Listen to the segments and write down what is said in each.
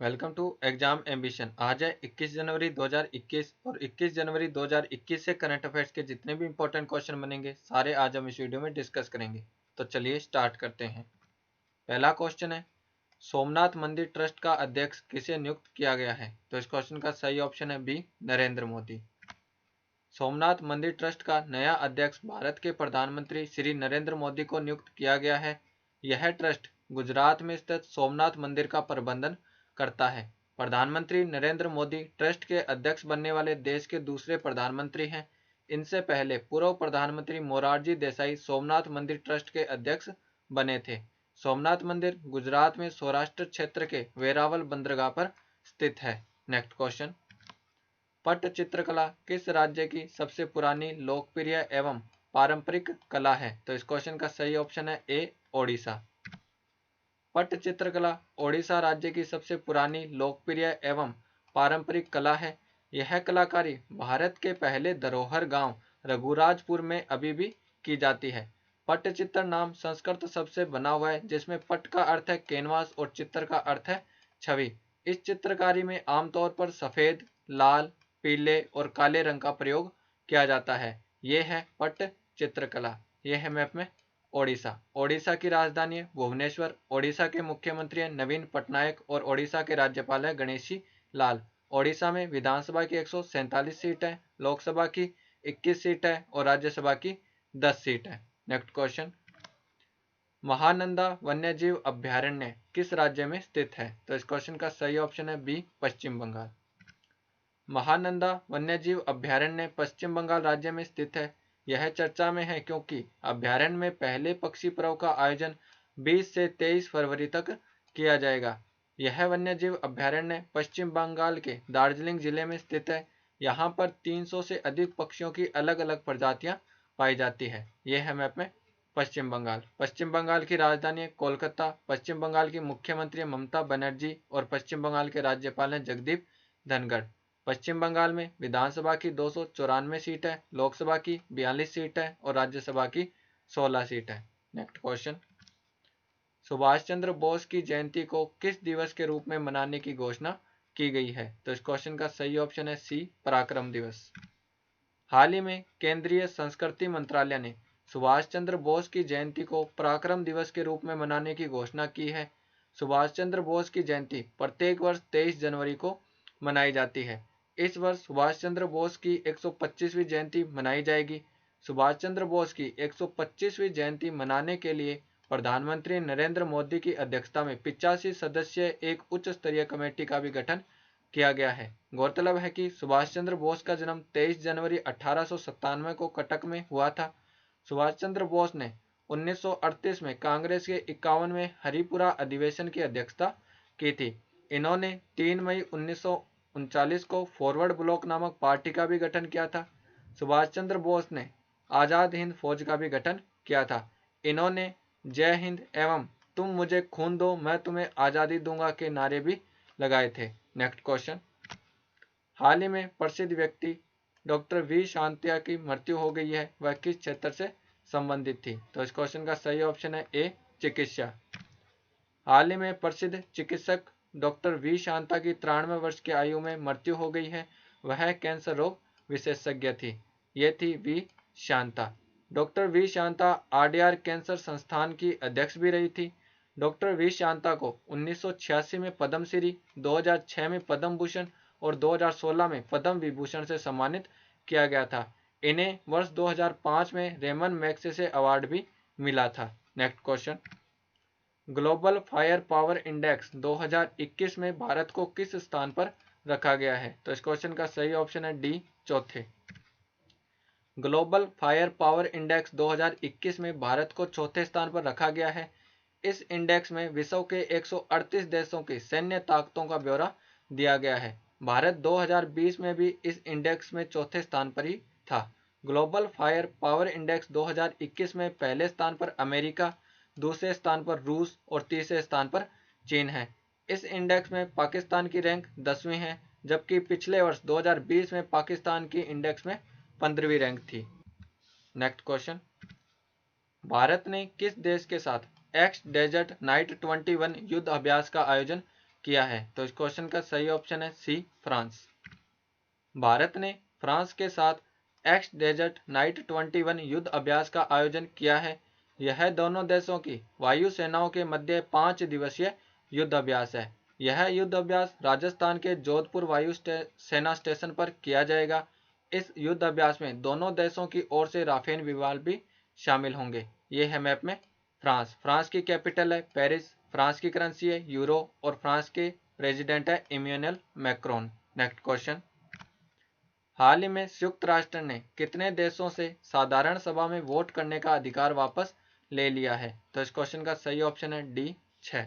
Welcome to exam ambition. आज है 21 जनवरी 2021 और 21 जनवरी 2021 से करंट अफेयर्स के जितने भी इंपॉर्टेंट क्वेश्चन बनेंगे सारे आज हम इस वीडियो में डिस्कस करेंगे। तो चलिए स्टार्ट करते हैं। पहला क्वेश्चन है, सोमनाथ मंदिर ट्रस्ट का अध्यक्ष किसे नियुक्त किया गया है? तो इस क्वेश्चन का सही ऑप्शन है बी, नरेंद्र मोदी। सोमनाथ मंदिर ट्रस्ट का नया अध्यक्ष भारत के प्रधानमंत्री श्री नरेंद्र मोदी को नियुक्त किया गया है। यह ट्रस्ट गुजरात में स्थित सोमनाथ मंदिर का प्रबंधन करता है। प्रधानमंत्री नरेंद्र मोदी ट्रस्ट के अध्यक्ष बनने वाले देश के दूसरे प्रधानमंत्री हैं। इनसे पहले पूर्व प्रधानमंत्री मोरारजी देसाई सोमनाथ मंदिर ट्रस्ट के अध्यक्ष बने थे। सोमनाथ मंदिर गुजरात में सौराष्ट्र क्षेत्र के वेरावल बंदरगाह पर स्थित है। नेक्स्ट क्वेश्चन, पट्ट चित्रकला किस राज्य की सबसे पुरानी लोकप्रिय एवं पारंपरिक कला है? तो इस क्वेश्चन का सही ऑप्शन है ए, ओडिशा। पट्ट चित्रकला ओडिशा राज्य की सबसे पुरानी लोकप्रिय एवं पारंपरिक कला है। यह कलाकारी भारत के पहले धरोहर गांव रघुराजपुर में अभी भी की जाती है। पट्टचित्र नाम संस्कृत शब्द से बना हुआ है, जिसमें पट्ट का अर्थ है कैनवास और चित्र का अर्थ है छवि। इस चित्रकारी में आमतौर पर सफेद, लाल, पीले और काले रंग का प्रयोग किया जाता है। यह है पट्ट चित्रकला। यह है मैप में ओडिशा। ओडिशा की राजधानी है भुवनेश्वर। ओडिशा के मुख्यमंत्री हैं नवीन पटनायक और ओडिशा के राज्यपाल हैं गणेशी लाल। ओडिशा में विधानसभा की 147 सीट है, लोकसभा की 21 सीट है और राज्यसभा की 10 सीट है। नेक्स्ट क्वेश्चन, महानंदा वन्यजीव अभ्यारण्य किस राज्य में स्थित है? तो इस क्वेश्चन का सही ऑप्शन है बी, पश्चिम बंगाल। महानंदा वन्यजीव अभ्यारण्य पश्चिम बंगाल राज्य में स्थित है। यह चर्चा में है क्योंकि अभ्यारण्य में पहले पक्षी पर्व का आयोजन 20 से 23 फरवरी तक किया जाएगा। यह वन्यजीव अभ्यारण्य पश्चिम बंगाल के दार्जिलिंग जिले में स्थित है। यहाँ पर 300 से अधिक पक्षियों की अलग अलग प्रजातियां पाई जाती है। यह है मैप में पश्चिम बंगाल। पश्चिम बंगाल की राजधानी है कोलकाता। पश्चिम बंगाल की मुख्यमंत्री ममता बनर्जी और पश्चिम बंगाल के राज्यपाल हैं जगदीप धनखड़। पश्चिम बंगाल में विधानसभा की 294 सीट है, लोकसभा की 42 सीट है और राज्यसभा की 16 सीट है। नेक्स्ट क्वेश्चन, सुभाष चंद्र बोस की जयंती को किस दिवस के रूप में मनाने की घोषणा की गई है? तो इस क्वेश्चन का सही ऑप्शन है सी, पराक्रम दिवस। हाल ही में केंद्रीय संस्कृति मंत्रालय ने सुभाष चंद्र बोस की जयंती को पराक्रम दिवस के रूप में मनाने की घोषणा की है। सुभाष चंद्र बोस की जयंती प्रत्येक वर्ष 23 जनवरी को मनाई जाती है। इस वर्ष सुभाष चंद्र बोस की 125वीं जयंती मनाई जाएगी। सुभाष चंद्र बोस की 125वीं जयंती मनाने के लिए प्रधानमंत्री नरेंद्र मोदी की अध्यक्षता में 85 सदस्यीय एक उच्च स्तरीय कमेटी का भी गठन किया गया है। गौरतलब है कि सुभाष चंद्र बोस का जन्म 23 जनवरी 1897 को कटक में हुआ था। सुभाष चंद्र बोस ने 1938 में कांग्रेस के 51वें हरिपुरा अधिवेशन की अध्यक्षता की थी। इन्होंने 3 मई 1939 को फॉरवर्ड ब्लॉक नामक पार्टी का भी गठन किया था। सुभाष चंद्र बोस ने आजाद हिंद फौज का भी गठन किया था। इन्होंने जय हिंद एवं तुम मुझे खून दो मैं तुम्हें आजादी दूंगा के नारे भी लगाए थे। नेक्स्ट क्वेश्चन, हाल ही में प्रसिद्ध व्यक्ति डॉक्टर वी शांतिया की मृत्यु हो गई है, वह किस क्षेत्र से संबंधित थी? तो इस क्वेश्चन का सही ऑप्शन है ए, चिकित्सा। हाल ही में प्रसिद्ध चिकित्सक डॉक्टर वी शांता की 93 वर्ष की आयु में मृत्यु हो गई है। वह कैंसर रोग विशेषज्ञ थी। ये थी V Shanta. Doctor V Shanta आरडीआर कैंसर संस्थान की अध्यक्ष भी रही थी। डॉक्टर वी शांता को 1986 में पद्मश्री, 2006 में पद्म भूषण और 2016 में पद्म विभूषण से सम्मानित किया गया था। इन्हें वर्ष 2005 में रेमन मैग्सेसे अवार्ड भी मिला था। Next question, global fire power index 2021 में भारत को किस स्थान पर रखा गया है? तो इस क्वेश्चन का सही ऑप्शन है डी, चौथे। ग्लोबल फायर पावर इंडेक्स 2021 में भारत को चौथे स्थान पर रखा गया है। इस इंडेक्स में विश्व के 138 देशों की सैन्य ताकतों का ब्यौरा दिया गया है। भारत 2020 में भी इस इंडेक्स में चौथे स्थान पर ही था। ग्लोबल फायर पावर इंडेक्स 2021 में पहले स्थान पर अमेरिका, दूसरे स्थान पर रूस और तीसरे स्थान पर चीन है। इस इंडेक्स में पाकिस्तान की रैंक 10वीं है, जबकि पिछले वर्ष 2020 में पाकिस्तान की इंडेक्स में 15वीं रैंक थी। नेक्स्ट क्वेश्चन, भारत ने किस देश के साथ एक्स डेजर्ट नाइट 21 युद्ध अभ्यास का आयोजन किया है? तो इस क्वेश्चन का सही ऑप्शन है सी, फ्रांस। भारत ने फ्रांस के साथ एक्स डेजर्ट नाइट 21 युद्ध अभ्यास का आयोजन किया है। यह दोनों देशों की वायु सेनाओं के मध्य 5 दिवसीय युद्ध अभ्यास है। यह युद्ध अभ्यास राजस्थान के जोधपुर वायु सेना स्टेशन पर किया जाएगा। इस युद्ध अभ्यास में दोनों देशों की ओर से राफेल विमान भी शामिल होंगे। ये है मैप में फ्रांस। फ्रांस की कैपिटल है पेरिस, फ्रांस की करेंसी है यूरो और फ्रांस के प्रेसिडेंट है इमैनुअल मैक्रोन। नेक्स्ट क्वेश्चन, हाल ही में संयुक्त राष्ट्र ने कितने देशों से साधारण सभा में वोट करने का अधिकार वापस ले लिया है? तो इस क्वेश्चन का सही ऑप्शन है डी, 6।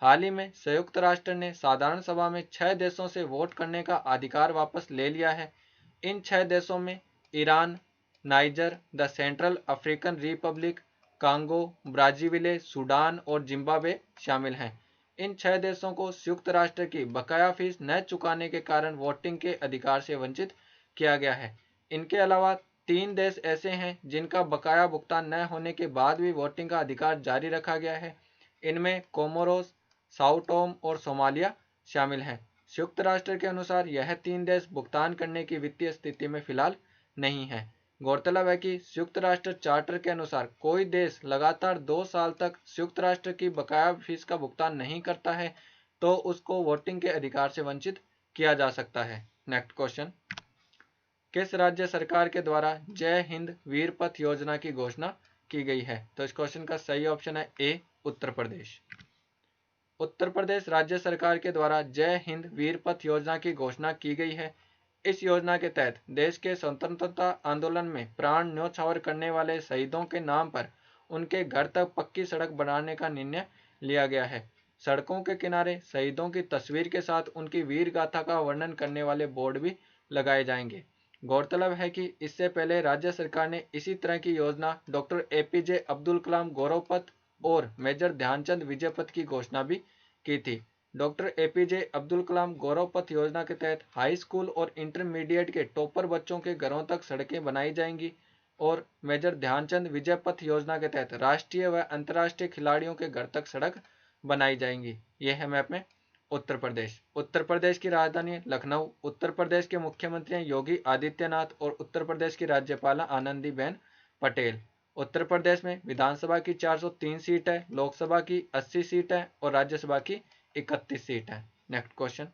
हाल ही में संयुक्त राष्ट्र ने साधारण सभा में 6 देशों से वोट करने का अधिकार वापस ले लिया है। इन 6 देशों में Iran, Niger, the Central African Republic, Congo, Brazzaville, Sudan और जिम्बाब्वे शामिल हैं। इन 6 देशों को संयुक्त राष्ट्र की बकाया फीस न चुकाने के कारण वोटिंग के अधिकार से वंचित किया गया है। इनके अलावा 3 देश ऐसे हैं जिनका बकाया भुगतान न होने के बाद भी वोटिंग का अधिकार जारी रखा गया है। इनमें कोमोरोस, साओ टोम और सोमालिया शामिल हैं। संयुक्त राष्ट्र के अनुसार यह 3 देश भुगतान करने की वित्तीय स्थिति में फिलहाल नहीं है। गौरतलब है कि संयुक्त राष्ट्र चार्टर के अनुसार कोई देश लगातार 2 साल तक संयुक्त राष्ट्र की बकाया फीस का भुगतान नहीं करता है तो उसको वोटिंग के अधिकार से वंचित किया जा सकता है। नेक्स्ट क्वेश्चन, किस राज्य सरकार के द्वारा जय हिंद वीर पथ योजना की घोषणा की गई है? तो इस क्वेश्चन का सही ऑप्शन है ए, उत्तर प्रदेश। उत्तर प्रदेश राज्य सरकार के द्वारा जय हिंद वीर पथ योजना की घोषणा की गई है। इस योजना के तहत देश के स्वतंत्रता आंदोलन में प्राण न्यौछावर करने वाले शहीदों के नाम पर उनके घर तक पक्की सड़क बनाने का निर्णय लिया गया है। सड़कों के किनारे शहीदों की तस्वीर के साथ उनकी वीर गाथा का वर्णन करने वाले बोर्ड भी लगाए जाएंगे। गौरतलब है कि इससे पहले राज्य सरकार ने इसी तरह की योजना डॉक्टर एपीजे अब्दुल कलाम गौरव पथ और मेजर ध्यानचंद विजय पथ की घोषणा भी की थी। डॉक्टर एपीजे अब्दुल कलाम गौरव पथ योजना के तहत हाई स्कूल और इंटरमीडिएट के टॉपर बच्चों के घरों तक सड़कें बनाई जाएंगी और मेजर ध्यानचंद विजय पथ योजना के तहत राष्ट्रीय व अंतर्राष्ट्रीय खिलाड़ियों के घर तक सड़क बनाई जाएंगी। यह है मैप में उत्तर प्रदेश। उत्तर प्रदेश की राजधानी है लखनऊ। उत्तर प्रदेश के मुख्यमंत्री हैं योगी आदित्यनाथ और उत्तर प्रदेश की राज्यपाल आनंदीबेन पटेल। उत्तर प्रदेश में विधानसभा की 403 सीट है, लोकसभा की 80 सीट है और राज्यसभा की 31 सीट है। नेक्स्ट क्वेश्चन,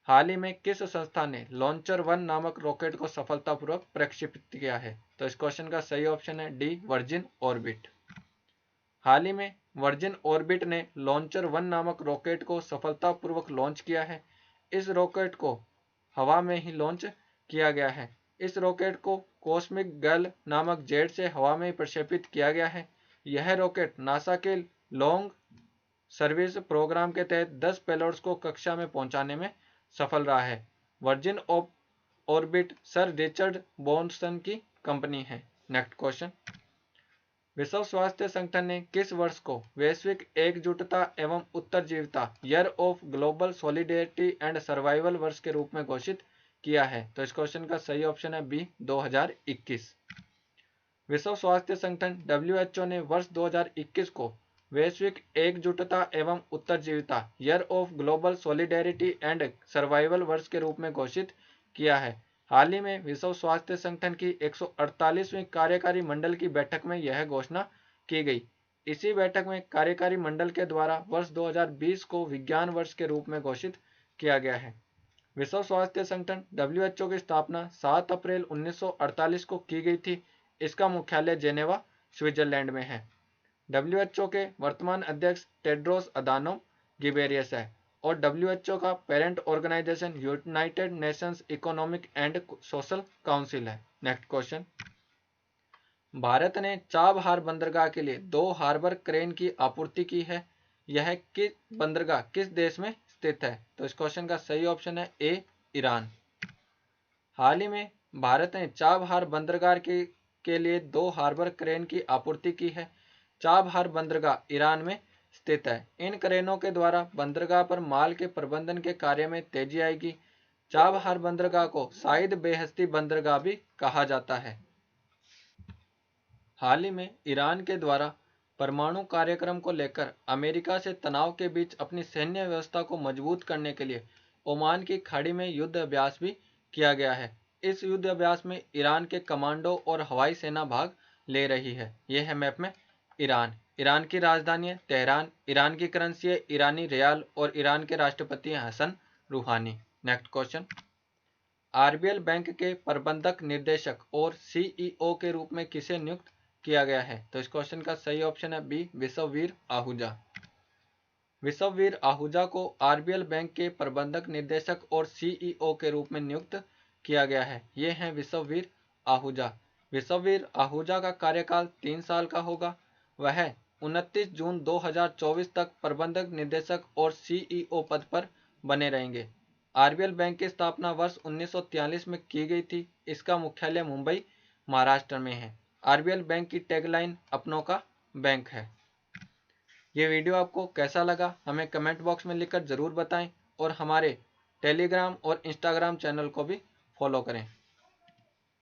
हाल ही में किस संस्था ने लॉन्चर 1 नामक रॉकेट को सफलतापूर्वक प्रक्षेपित किया है? तो इस क्वेश्चन का सही ऑप्शन है डी, वर्जिन ऑर्बिट। हाल ही में वर्जिन ऑर्बिट ने लॉन्चर 1 नामक रॉकेट को सफलतापूर्वक लॉन्च किया है। इस रॉकेट को हवा में ही लॉन्च किया गया है। इस रॉकेट को कॉस्मिक गर्ल नामक जेट से हवा में प्रक्षेपित किया गया है। यह रॉकेट नासा के लॉन्ग सर्विस प्रोग्राम के तहत 10 पेलोड्स को कक्षा में पहुंचाने में सफल रहा है। Virgin orbit sir Richard Branson की कंपनी है। नेक्स्ट क्वेश्चन, विश्व स्वास्थ्य संगठन ने किस वर्ष को वैश्विक एकजुटता एवं उत्तरजीविता year of global solidarity and survival वर्ष के रूप में घोषित किया है? तो इस क्वेश्चन का सही ऑप्शन है बी, 2021। विश्व स्वास्थ्य संगठन WHO ने वर्ष 2021 को वैश्विक एकजुटता एवं उत्तरजीविता year of global solidarity and survival वर्ष के रूप में घोषित किया है। हाल ही में विश्व स्वास्थ्य संगठन की 148वीं कार्यकारी मंडल की बैठक में यह घोषणा की गई। इसी बैठक में कार्यकारी मंडल के द्वारा वर्ष 2020 को विज्ञान वर्ष के रूप में घोषित किया गया है। विश्व स्वास्थ्य संगठन WHO की स्थापना 7 अप्रैल 1948 को की गई थी। इसका मुख्यालय जेनेवा, स्विट्जरलैंड में है। WHO के वर्तमान अध्यक्ष टेड्रोस अधानोम गिबेरियस है और WHO का parent organisation United Nations Economic and Social Council है। नेक्स्ट क्वेश्चन, भारत ने चाबहार बंदरगाह के लिए 2 हार्बर क्रेन की आपूर्ति की है। यह किस बंदरगाह किस देश में स्थित है? तो इस क्वेश्चन का सही ऑप्शन है ए, ईरान। हाल ही में भारत ने चाबहार बंदरगाह के लिए 2 हार्बर क्रेन की आपूर्ति की है। चाबहार बंदरगाह ईरान में स्थित है। इन क्रेनों के द्वारा बंदरगाह पर माल के प्रबंधन के कार्य में तेजी आएगी। चाबहार बंदरगाह को शाहिद बेहस्ती बंदरगाह भी कहा जाता है। हाल ही में ईरान के द्वारा परमाणु कार्यक्रम को लेकर अमेरिका से तनाव के बीच अपनी सैन्य व्यवस्था को मजबूत करने के लिए ओमान की खाड़ी में युद्ध अभ्यास भी किया गया है। इस युद्ध अभ्यास में ईरान के कमांडो और हवाई सेना भाग ले रही है। यह है मैप में ईरान। ईरान की राजधानी है तेहरान, ईरान की करेंसी है ईरानी रियाल और ईरान के राष्ट्रपति हैं हसन रूहानी। नेक्स्ट क्वेश्चन, आरबीएल बैंक के प्रबंधक निदेशक और सीईओ के रूप में किसे नियुक्त किया गया है? तो इस क्वेश्चन का सही ऑप्शन है बी, विश्ववीर आहूजा। विश्ववीर आहूजा को आरबीएल बैंक के प्रबंधक निदेशक और सीईओ के रूप में नियुक्त किया गया है। ये हैं विश्ववीर आहूजा। विश्ववीर आहूजा का कार्यकाल 3 साल का होगा। वह 29 जून 2024 तक प्रबंधक निदेशक और सीईओ पद पर बने रहेंगे। आरबीएल बैंक की स्थापना वर्ष 1943 में की गई थी। इसका मुख्यालय मुंबई, महाराष्ट्र में है। आरबीएल बैंक की टैगलाइन अपनों का बैंक है। ये वीडियो आपको कैसा लगा हमें कमेंट बॉक्स में लिखकर ज़रूर बताएं और हमारे टेलीग्राम और इंस्टाग्राम चैनल को भी फॉलो करें।